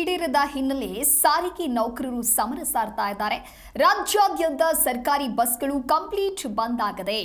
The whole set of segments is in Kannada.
ಈಡೇರದ ಹಿನ್ನೆಲೆ ಸಾರಿಗೆ ನೌಕರರು ಸಮರ ಸಾರ್ತಾ ಇದ್ದಾರೆ. ರಾಜ್ಯಾದ್ಯಂತ ಸರ್ಕಾರಿ ಬಸ್ಗಳು ಕಂಪ್ಲೀಟ್ ಬಂದ್ ಆಗದೆ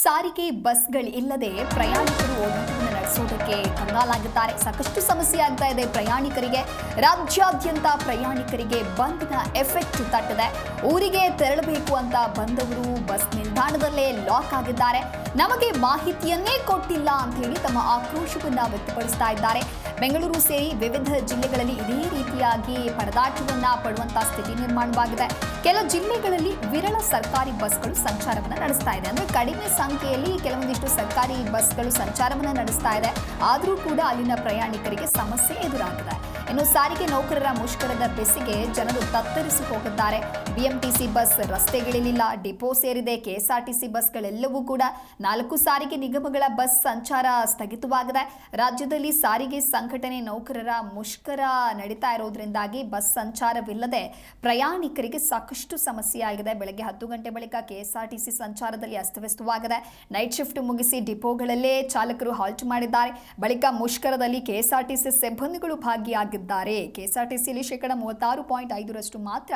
ಸಾರಿಗೆ ಬಸ್ಗಳಿಲ್ಲದೆ ಪ್ರಯಾಣಿಕರು ಓಡಾಟವನ್ನು ನಡೆಸುವುದಕ್ಕೆ ಕಂಗಾಲಾಗಿದ್ದಾರೆ. ಸಾಕಷ್ಟು ಸಮಸ್ಯೆ ಆಗ್ತಾ ಇದೆ ಪ್ರಯಾಣಿಕರಿಗೆ. ರಾಜ್ಯಾದ್ಯಂತ ಪ್ರಯಾಣಿಕರಿಗೆ ಬಂದ್ನ ಎಫೆಕ್ಟ್ ತಟ್ಟಿದೆ. ಊರಿಗೆ ತೆರಳಬೇಕು ಅಂತ ಬಂದವರು ಬಸ್ ನಿಲ್ದಾಣದಲ್ಲೇ ಲಾಕ್ ಆಗಿದ್ದಾರೆ. ನಮಗೆ ಮಾಹಿತಿಯನ್ನೇ ಕೊಟ್ಟಿಲ್ಲ ಅಂತ ಹೇಳಿ ತಮ್ಮ ಆಕ್ರೋಶವನ್ನ ವ್ಯಕ್ತಪಡಿಸ್ತಾ ಇದ್ದಾರೆ. ಬೆಂಗಳೂರು ಸೇರಿ ವಿವಿಧ ಜಿಲ್ಲೆಗಳಲ್ಲಿ ಇದೇ ರೀತಿಯಾಗಿ ಪರದಾಟವನ್ನ ಪಡುವಂತಹ ಸ್ಥಿತಿ ನಿರ್ಮಾಣವಾಗಿದೆ. ಕೆಲ ಜಿಲ್ಲೆಗಳಲ್ಲಿ ವಿರಳ ಸರ್ಕಾರಿ ಬಸ್ಗಳು ಸಂಚಾರವನ್ನು ನಡೆಸ್ತಾ ಇದೆ. ಅಂದ್ರೆ ಕಡಿಮೆ ಸಂಖ್ಯೆಯಲ್ಲಿ ಕೆಲವೊಂದಿಷ್ಟು ಸರ್ಕಾರಿ ಬಸ್ಗಳು ಸಂಚಾರವನ್ನು ನಡೆಸ್ತಾ ಇದೆ. ಆದರೂ ಕೂಡ ಅಲ್ಲಿನ ಪ್ರಯಾಣಿಕರಿಗೆ ಸಮಸ್ಯೆ ಎದುರಾಗಿದೆ. ಇನ್ನು ಸಾರಿಗೆ ನೌಕರರ ಮುಷ್ಕರದ ಬೆಸಿಗೆ ಜನರು ತತ್ತರಿಸಿ ಹೋಗಿದ್ದಾರೆ. ಬಿಎಂಟಿಸಿ ಬಸ್ ರಸ್ತೆಗಳಿಲ್ಲ, ಡಿಪೋ ಸೇರಿದೆ ಕೆಎಸ್ಆರ್ಟಿಸಿ ಬಸ್ಗಳೆಲ್ಲವೂ ಕೂಡ 4 ಸಾರಿಗೆ ನಿಗಮಗಳ ಬಸ್ ಸಂಚಾರ ಸ್ಥಗಿತವಾಗಿದೆ. ರಾಜ್ಯದಲ್ಲಿ ಸಾರಿಗೆ ಸಂಘಟನೆ ನೌಕರರ ಮುಷ್ಕರ ನಡೀತಾ ಇರೋದ್ರಿಂದಾಗಿ ಬಸ್ ಸಂಚಾರವಿಲ್ಲದೆ ಪ್ರಯಾಣಿಕರಿಗೆ ಸಾಕಷ್ಟು ಸಮಸ್ಯೆ ಆಗಿದೆ. ಬೆಳಗ್ಗೆ 10 ಗಂಟೆ ಬಳಿಕ ಕೆಎಸ್ಆರ್ಟಿಸಿ ಸಂಚಾರದಲ್ಲಿ ಅಸ್ತವ್ಯಸ್ತವಾಗಿದೆ. ನೈಟ್ ಶಿಫ್ಟ್ ಮುಗಿಸಿ ಡಿಪೋಗಳಲ್ಲೇ ಚಾಲಕರು ಹಾಲ್ಟ್ ಮಾಡಿದ್ದಾರೆ. ಬಳಿಕ ಮುಷ್ಕರದಲ್ಲಿ ಕೆಎಸ್ಆರ್ಟಿಸಿ ಸಿಬ್ಬಂದಿಗಳು ಭಾಗಿಯಾಗಿದ್ದಾರೆ. ಕೆಎಸ್ಆರ್ಟಿಸಿಯಲ್ಲಿ 36.5% ಮಾತ್ರ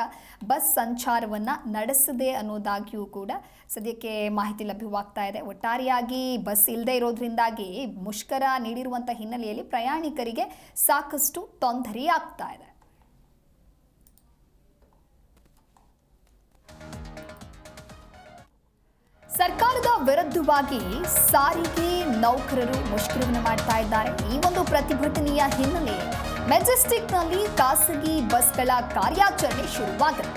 ಬಸ್ ಸಂಚಾರವನ್ನ ನಡೆಸಿದೆ ಅನ್ನೋದಾಗಿಯೂ ಕೂಡ ಸದ್ಯಕ್ಕೆ ಮಾಹಿತಿ ಲಭ್ಯವಾಗ್ತಾ ಇದೆ. ಒಟ್ಟಾರೆಯಾಗಿ ಬಸ್ ಇಲ್ಲದೆ ಇರೋದ್ರಿಂದಾಗಿ ಮುಷ್ಕರ ನೀಡಿರುವಂತಹ ಹಿನ್ನೆಲೆಯಲ್ಲಿ ಪ್ರಯಾಣಿಕರಿಗೆ ಸಾಕಷ್ಟು ತೊಂದರೆಯಾಗ್ತಾ ಇದೆ. ಸರ್ಕಾರದ ವಿರುದ್ಧವಾಗಿ ಸಾರಿಗೆ ನೌಕರರು ಮುಷ್ಕರವನ್ನು ಮಾಡ್ತಾ ಇದ್ದಾರೆ. ಈ ಒಂದು ಪ್ರತಿಭಟನೆಯ ಹಿನ್ನೆಲೆ ಮೆಜೆಸ್ಟಿಕ್ನಲ್ಲಿ ಖಾಸಗಿ ಬಸ್ಗಳ ಕಾರ್ಯಾಚರಣೆ ಶುರುವಾಗಿದೆ.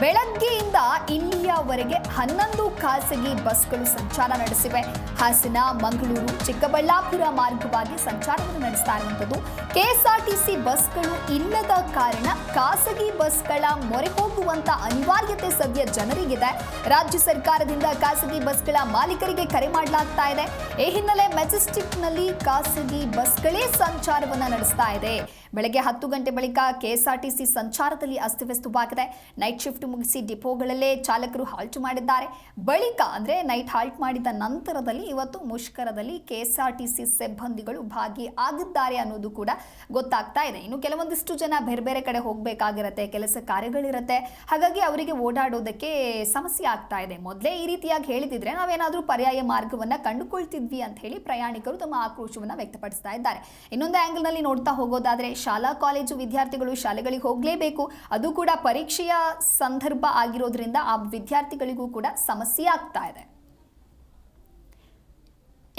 ಬೆಳಗ್ಗೆಯಿಂದ ಇಲ್ಲಿಯವರೆಗೆ 11 ಖಾಸಗಿ ಬಸ್ಗಳು ಸಂಚಾರ ನಡೆಸಿವೆ. ಹಾಸನ, ಮಂಗಳೂರು, ಚಿಕ್ಕಬಳ್ಳಾಪುರ ಮಾರ್ಗವಾಗಿ ಸಂಚಾರವನ್ನು ನಡೆಸ್ತಾ ಇರುವಂಥದ್ದು. ಕೆಎಸ್ಆರ್ಟಿಸಿ ಬಸ್ಗಳು ಇಲ್ಲದ ಕಾರಣ ಖಾಸಗಿ ಬಸ್ಗಳ ಮೊರೆ ಹೋಗುವಂತ ಅನಿವಾರ್ಯತೆ ಸದ್ಯ ಜನರಿಗಿದೆ. ರಾಜ್ಯ ಸರ್ಕಾರದಿಂದ ಖಾಸಗಿ ಬಸ್ಗಳ ಮಾಲೀಕರಿಗೆ ಕರೆ ಮಾಡಲಾಗ್ತಾ ಇದೆ. ಈ ಹಿನ್ನೆಲೆ ಮೆಜೆಸ್ಟಿಕ್ನಲ್ಲಿ ಖಾಸಗಿ ಬಸ್ಗಳೇ ಸಂಚಾರವನ್ನು ನಡೆಸ್ತಾ ಇದೆ. ಬೆಳಗ್ಗೆ 10 ಗಂಟೆ ಬಳಿಕ ಕೆಎಸ್ಆರ್ಟಿಸಿ ಸಂಚಾರದಲ್ಲಿ ಅಸ್ತವ್ಯಸ್ತವಾಗಿದೆ. ನೈಟ್ ಶಿಫ್ಟ್ ಮುಗಿಸಿ ಡಿಪೋಗಳಲ್ಲೇ ಚಾಲಕರು ಹಾಲ್ಟ್ ಮಾಡಿದ್ದಾರೆ. ಬಳಿಕ ಅಂದ್ರೆ ನೈಟ್ ಹಾಲ್ಟ್ ಮಾಡಿದ ನಂತರದಲ್ಲಿ ಇವತ್ತು ಮುಷ್ಕರದಲ್ಲಿ ಕೆಎಸ್ಆರ್ಟಿಸಿ ಸಿಬ್ಬಂದಿಗಳು ಭಾಗಿಯಾಗಿದ್ದಾರೆ ಅನ್ನೋದು ಕೂಡ ಗೊತ್ತಾಗ್ತಾ ಇದೆ. ಇನ್ನು ಕೆಲವೊಂದಿಷ್ಟು ಜನ ಬೇರೆ ಬೇರೆ ಕಡೆ ಹೋಗಬೇಕಾಗಿರುತ್ತೆ, ಕೆಲಸ ಕಾರ್ಯಗಳಿರುತ್ತೆ. ಹಾಗಾಗಿ ಅವರಿಗೆ ಓಡಾಡೋದಕ್ಕೆ ಸಮಸ್ಯೆ ಆಗ್ತಾ ಇದೆ. ಮೊದಲೇ ಈ ರೀತಿಯಾಗಿ ಹೇಳಿದಿದ್ರೆ ನಾವೇನಾದ್ರೂ ಪರ್ಯಾಯ ಮಾರ್ಗವನ್ನ ಕಂಡುಕೊಳ್ತಿದ್ವಿ ಅಂತ ಹೇಳಿ ಪ್ರಯಾಣಿಕರು ತಮ್ಮ ಆಕ್ರೋಶವನ್ನ ವ್ಯಕ್ತಪಡಿಸ್ತಾ ಇದ್ದಾರೆ. ಇನ್ನೊಂದು ಆಂಗಲ್ ನಲ್ಲಿ ನೋಡ್ತಾ ಹೋಗೋದಾದ್ರೆ ಶಾಲಾ ಕಾಲೇಜು ವಿದ್ಯಾರ್ಥಿಗಳು ಶಾಲೆಗಳಿಗೆ ಹೋಗಲೇಬೇಕು. ಅದು ಕೂಡ ಪರೀಕ್ಷೆಯ ಸಂದರ್ಭ ಆಗಿರೋದ್ರಿಂದ ಆ ವಿದ್ಯಾರ್ಥಿಗಳಿಗೂ ಕೂಡ ಸಮಸ್ಯೆ ಆಗ್ತಾ ಇದೆ.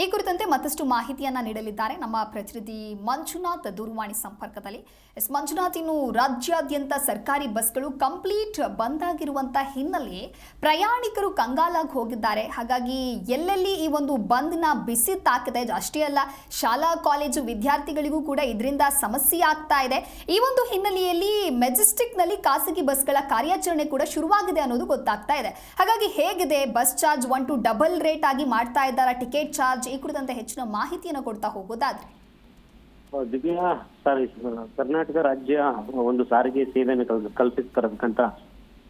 ಈ ಕುರಿತಂತೆ ಮತ್ತಷ್ಟು ಮಾಹಿತಿಯನ್ನ ನೀಡಲಿದ್ದಾರೆ ನಮ್ಮ ಪ್ರತಿನಿಧಿ ಮಂಜುನಾಥ್ ದೂರವಾಣಿ ಸಂಪರ್ಕದಲ್ಲಿ. ಮಂಜುನಾಥ್, ಇನ್ನು ರಾಜ್ಯಾದ್ಯಂತ ಸರ್ಕಾರಿ ಬಸ್ಗಳು ಕಂಪ್ಲೀಟ್ ಬಂದ್ ಆಗಿರುವಂತ ಹಿನ್ನೆಲೆ ಪ್ರಯಾಣಿಕರು ಕಂಗಾಲಾಗಿ ಹೋಗಿದ್ದಾರೆ. ಹಾಗಾಗಿ ಎಲ್ಲೆಲ್ಲಿ ಈ ಒಂದು ಬಂದ್ನ ಬಿಸಿ ತಾಕಿದೆ. ಅಷ್ಟೇ ಅಲ್ಲ, ಶಾಲಾ ಕಾಲೇಜು ವಿದ್ಯಾರ್ಥಿಗಳಿಗೂ ಕೂಡ ಇದರಿಂದ ಸಮಸ್ಯೆ ಆಗ್ತಾ ಇದೆ. ಈ ಒಂದು ಹಿನ್ನೆಲೆಯಲ್ಲಿ ಮೆಜೆಸ್ಟಿಕ್ನಲ್ಲಿ ಖಾಸಗಿ ಬಸ್ಗಳ ಕಾರ್ಯಾಚರಣೆ ಕೂಡ ಶುರುವಾಗಿದೆ ಅನ್ನೋದು ಗೊತ್ತಾಗ್ತಾ ಇದೆ. ಹಾಗಾಗಿ ಹೇಗಿದೆ bus charge? 1 to double rate ಆಗಿ ಮಾಡ್ತಾ ಇದ್ದಾರೆ ಟಿಕೆಟ್ ಚಾರ್ಜ್. ಈ ಕುರಿತಂತೆ ಹೆಚ್ಚಿನ ಮಾಹಿತಿಯನ್ನು ಕೊಡ್ತಾ ಹೋಗೋದಾದ್ರೆ ದಿವ್ಯಾ, ಕರ್ನಾಟಕ ರಾಜ್ಯ ಒಂದು ಸಾರಿಗೆ ಸೇವೆಯನ್ನು ಕಲ್ಪಿಸ್ತಕ್ಕಂತ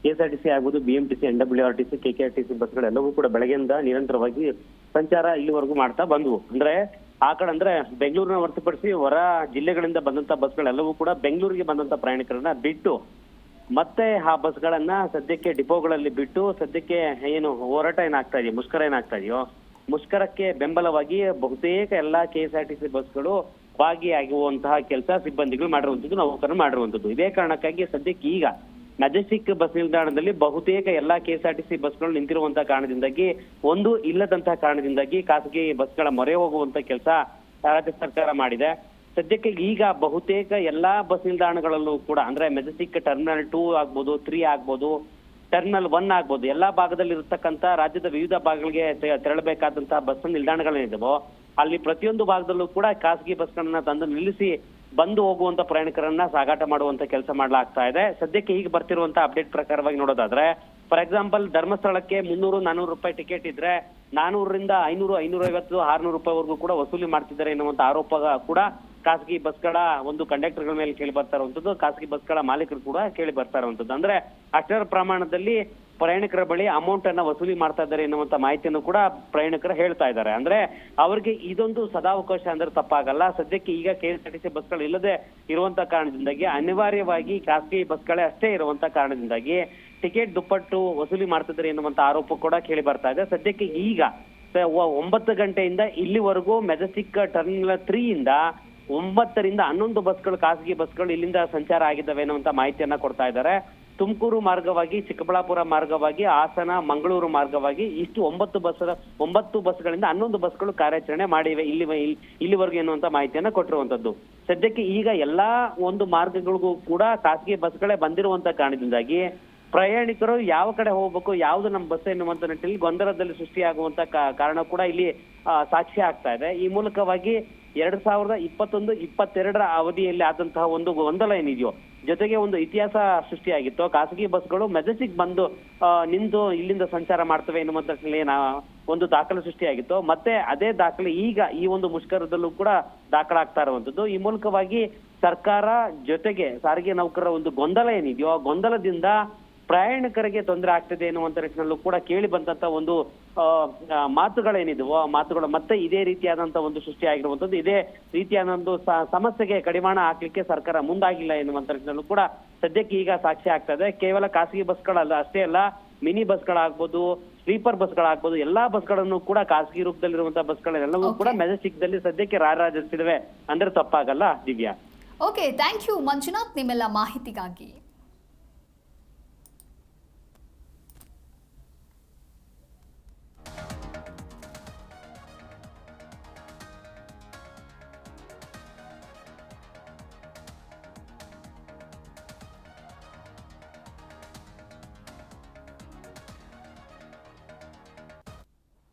ಕೆಎಸ್ಆರ್ಟಿಸಿ ಆಗ್ಬೋದು, ಬಿಎಂಟಿಸಿ, NWRTC, KKRTC ಬಸ್ಗಳೆಲ್ಲವೂ ಕೂಡ ಬೆಳಗ್ಗೆಯಿಂದ ನಿರಂತರವಾಗಿ ಸಂಚಾರ ಇಲ್ಲಿವರೆಗೂ ಮಾಡ್ತಾ ಬಂದ್ವು. ಅಂದ್ರೆ ಆ ಕಡೆ ಅಂದ್ರೆ ಬೆಂಗಳೂರಿನ ಹೊರತುಪಡಿಸಿ ಹೊರ ಜಿಲ್ಲೆಗಳಿಂದ ಬಂದಂತ ಬಸ್ಗಳೆಲ್ಲವೂ ಕೂಡ ಬೆಂಗಳೂರಿಗೆ ಬಂದಂತ ಪ್ರಯಾಣಿಕರನ್ನ ಬಿಟ್ಟು ಮತ್ತೆ ಆ ಬಸ್ಗಳನ್ನ ಸದ್ಯಕ್ಕೆ ಡಿಪೋಗಳಲ್ಲಿ ಬಿಟ್ಟು ಸದ್ಯಕ್ಕೆ ಏನು ಹೋರಾಟ ಏನಾಗ್ತಾ ಇದೆಯೋ, ಮುಷ್ಕರ ಏನಾಗ್ತಾ ಇದೆಯೋ, ಮುಷ್ಕರಕ್ಕೆ ಬೆಂಬಲವಾಗಿ ಬಹುತೇಕ ಎಲ್ಲಾ ಕೆಎಸ್ಆರ್ಟಿಸಿ ಬಸ್ಗಳು ಭಾಗಿಯಾಗುವಂತಹ ಕೆಲಸ ಸಿಬ್ಬಂದಿಗಳು ಮಾಡಿರುವಂತದ್ದು, ನೌಕರರು ಮಾಡಿರುವಂತದ್ದು. ಇದೇ ಕಾರಣಕ್ಕಾಗಿ ಸದ್ಯಕ್ಕೆ ಈಗ ಮೆಜೆಸ್ಟಿಕ್ ಬಸ್ ನಿಲ್ದಾಣದಲ್ಲಿ ಬಹುತೇಕ ಎಲ್ಲಾ ಕೆಎಸ್ಆರ್ಟಿಸಿ ಬಸ್ಗಳು ನಿಂತಿರುವಂತಹ ಕಾರಣದಿಂದಾಗಿ, ಒಂದು ಇಲ್ಲದಂತಹ ಕಾರಣದಿಂದಾಗಿ ಖಾಸಗಿ ಬಸ್ಗಳ ಮೊರೆ ಹೋಗುವಂತ ಕೆಲಸ ರಾಜ್ಯ ಸರ್ಕಾರ ಮಾಡಿದೆ. ಸದ್ಯಕ್ಕೆ ಈಗ ಬಹುತೇಕ ಎಲ್ಲಾ ಬಸ್ ನಿಲ್ದಾಣಗಳಲ್ಲೂ ಕೂಡ ಅಂದ್ರೆ ಮೆಜೆಸ್ಟಿಕ್ ಟರ್ಮಿನಲ್ 2 ಆಗ್ಬೋದು, 3 ಆಗ್ಬೋದು, ಟರ್ಮಿನಲ್ 1 ಆಗ್ಬೋದು, ಎಲ್ಲಾ ಭಾಗದಲ್ಲಿ ಇರತಕ್ಕಂತ ರಾಜ್ಯದ ವಿವಿಧ ಭಾಗಗಳಿಗೆ ತೆರಳಬೇಕಾದಂತಹ ಬಸ್ ನಿಲ್ದಾಣಗಳೇನಿದೆವೋ ಅಲ್ಲಿ ಪ್ರತಿಯೊಂದು ಭಾಗದಲ್ಲೂ ಕೂಡ ಖಾಸಗಿ ಬಸ್ಗಳನ್ನ ತಂದು ನಿಲ್ಲಿಸಿ ಬಂದು ಹೋಗುವಂತ ಪ್ರಯಾಣಿಕರನ್ನ ಸಾಗಾಟ ಮಾಡುವಂತ ಕೆಲಸ ಮಾಡಲಾಗ್ತಾ ಇದೆ. ಸದ್ಯಕ್ಕೆ ಈಗ ಬರ್ತಿರುವಂತ ಅಪ್ಡೇಟ್ ಪ್ರಕಾರವಾಗಿ ನೋಡೋದಾದ್ರೆ, ಫಾರ್ ಎಕ್ಸಾಂಪಲ್ ಧರ್ಮಸ್ಥಳಕ್ಕೆ 300-400 ರೂಪಾಯಿ ಟಿಕೆಟ್ ಇದ್ರೆ 400ರಿಂದ 500, 550, 600 ರೂಪಾಯಿವರೆಗೂ ಕೂಡ ವಸೂಲಿ ಮಾಡ್ತಿದ್ದಾರೆ ಎನ್ನುವಂತ ಆರೋಪ ಕೂಡ ಖಾಸಗಿ ಬಸ್ಗಳ ಒಂದು ಕಂಡಕ್ಟರ್ಗಳ ಮೇಲೆ ಕೇಳಿ ಬರ್ತಾ ಇರುವಂತದ್ದು, ಖಾಸಗಿ ಬಸ್ಗಳ ಮಾಲೀಕರು ಕೂಡ ಕೇಳಿ ಬರ್ತಾ ಇರುವಂತದ್ದು. ಅಂದ್ರೆ ಅಷ್ಟರ ಪ್ರಮಾಣದಲ್ಲಿ ಪ್ರಯಾಣಿಕರ ಬಳಿ ಅಮೌಂಟ್ ಅನ್ನ ವಸೂಲಿ ಮಾಡ್ತಾ ಇದ್ದಾರೆ ಎನ್ನುವಂತ ಮಾಹಿತಿಯನ್ನು ಕೂಡ ಪ್ರಯಾಣಿಕರು ಹೇಳ್ತಾ ಇದ್ದಾರೆ. ಅಂದ್ರೆ ಅವರಿಗೆ ಇದೊಂದು ಸದಾವಕಾಶ ಅಂದ್ರೆ ತಪ್ಪಾಗಲ್ಲ. ಸದ್ಯಕ್ಕೆ ಈಗ KSRTC ಬಸ್ಗಳು ಇಲ್ಲದೆ ಇರುವಂತ ಕಾರಣದಿಂದಾಗಿ ಅನಿವಾರ್ಯವಾಗಿ ಖಾಸಗಿ ಬಸ್ಗಳೇ ಅಷ್ಟೇ ಇರುವಂತ ಕಾರಣದಿಂದಾಗಿ ಟಿಕೆಟ್ ದುಪ್ಪಟ್ಟು ವಸೂಲಿ ಮಾಡ್ತಿದ್ದಾರೆ ಎನ್ನುವಂತ ಆರೋಪ ಕೂಡ ಕೇಳಿ ಬರ್ತಾ ಇದೆ. ಸದ್ಯಕ್ಕೆ ಈಗ 9 ಗಂಟೆಯಿಂದ ಇಲ್ಲಿವರೆಗೂ ಮೆಜೆಸ್ಟಿಕ್ ಟರ್ಮಿನಲ್ 3 ಇಂದ 9 ರಿಂದ 11 ಬಸ್ಗಳು ಖಾಸಗಿ ಬಸ್ಗಳು ಇಲ್ಲಿಂದ ಸಂಚಾರ ಆಗಿದ್ದಾವೆ ಅನ್ನುವಂತ ಮಾಹಿತಿಯನ್ನ ಕೊಡ್ತಾ ಇದ್ದಾರೆ. ತುಮಕೂರು ಮಾರ್ಗವಾಗಿ, ಚಿಕ್ಕಬಳ್ಳಾಪುರ ಮಾರ್ಗವಾಗಿ, ಹಾಸನ, ಮಂಗಳೂರು ಮಾರ್ಗವಾಗಿ ಇಷ್ಟು 9 ಬಸ್ಗಳಿಂದ 11 ಬಸ್ಗಳು ಕಾರ್ಯಾಚರಣೆ ಮಾಡಿವೆ ಇಲ್ಲಿವರೆಗೂ ಎನ್ನುವಂತ ಮಾಹಿತಿಯನ್ನ ಕೊಟ್ಟಿರುವಂತದ್ದು. ಸದ್ಯಕ್ಕೆ ಈಗ ಎಲ್ಲಾ ಒಂದು ಮಾರ್ಗಗಳಿಗೂ ಕೂಡ ಖಾಸಗಿ ಬಸ್ಗಳೇ ಬಂದಿರುವಂತ ಕಾರಣದಿಂದಾಗಿ ಪ್ರಯಾಣಿಕರು ಯಾವ ಕಡೆ ಹೋಗ್ಬೇಕು, ಯಾವ್ದು ನಮ್ಮ ಬಸ್ ಎನ್ನುವಂತ ನಿಟ್ಟಿನಲ್ಲಿ ಗೊಂದಲದಲ್ಲಿ ಸೃಷ್ಟಿಯಾಗುವಂತ ಕಾರಣ ಕೂಡ ಇಲ್ಲಿ ಸಾಕ್ಷಿ ಆಗ್ತಾ ಇದೆ. ಈ ಮೂಲಕವಾಗಿ 2021-22 ಅವಧಿಯಲ್ಲಿ ಆದಂತಹ ಒಂದು ಗೊಂದಲ ಏನಿದೆಯೋ, ಜೊತೆಗೆ ಒಂದು ಇತಿಹಾಸ ಸೃಷ್ಟಿಯಾಗಿತ್ತು. ಖಾಸಗಿ ಬಸ್ಗಳು ಮೆಜೆಸ್ಟಿಕ್ ಬಂದು ನಿಂತು ಇಲ್ಲಿಂದ ಸಂಚಾರ ಮಾಡ್ತವೆ ಎನ್ನುವಂತ ಒಂದು ದಾಖಲೆ ಸೃಷ್ಟಿಯಾಗಿತ್ತು. ಮತ್ತೆ ಅದೇ ದಾಖಲೆ ಈಗ ಈ ಒಂದು ಮುಷ್ಕರದಲ್ಲೂ ಕೂಡ ದಾಖಲಾಗ್ತಾ ಇರುವಂತದ್ದು. ಈ ಮೂಲಕವಾಗಿ ಸರ್ಕಾರ ಜೊತೆಗೆ ಸಾರಿಗೆ ನೌಕರರ ಒಂದು ಗೊಂದಲ ಏನಿದೆಯೋ, ಆ ಗೊಂದಲದಿಂದ ಪ್ರಯಾಣಿಕರಿಗೆ ತೊಂದರೆ ಆಗ್ತದೆ ಎನ್ನುವಂತ ನಿಟ್ಟಿನಲ್ಲೂ ಕೂಡ ಕೇಳಿ ಬಂದಂತ ಒಂದು ಮಾತುಗಳೇನಿದೆಯೋ, ಆ ಮಾತುಗಳು ಮತ್ತೆ ಇದೇ ರೀತಿಯಾದಂತ ಒಂದು ಸೃಷ್ಟಿ ಆಗಿರುವಂತದ್ದು. ಇದೇ ರೀತಿಯಾದ ಒಂದು ಸಮಸ್ಯೆಗೆ ಕಡಿವಾಣ ಹಾಕ್ಲಿಕ್ಕೆ ಸರ್ಕಾರ ಮುಂದಾಗಿಲ್ಲ ಎನ್ನುವಂತ ನಿಟ್ಟಿನಲ್ಲೂ ಕೂಡ ಸದ್ಯಕ್ಕೆ ಈಗ ಸಾಕ್ಷಿ ಆಗ್ತಾ ಇದೆ. ಕೇವಲ ಖಾಸಗಿ ಬಸ್ಗಳಲ್ಲ ಅಷ್ಟೇ ಅಲ್ಲ, ಮಿನಿ ಬಸ್ಗಳಾಗ್ಬೋದು, ಸ್ಲೀಪರ್ ಬಸ್ಗಳಾಗ್ಬೋದು, ಎಲ್ಲಾ ಬಸ್ಗಳನ್ನು ಕೂಡ ಖಾಸಗಿ ರೂಪದಲ್ಲಿರುವಂತಹ ಬಸ್ಗಳೆಲ್ಲವೂ ಕೂಡ ಮೆಜೆಸ್ಟಿಕ್ ದಲ್ಲಿ ಸದ್ಯಕ್ಕೆ ರಾರಾಜಿಸಿದವೆ ಅಂದ್ರೆ ತಪ್ಪಾಗಲ್ಲ Divya. Okay, thank you Manjunath ನಿಮ್ಮೆಲ್ಲ ಮಾಹಿತಿಗಾಗಿ.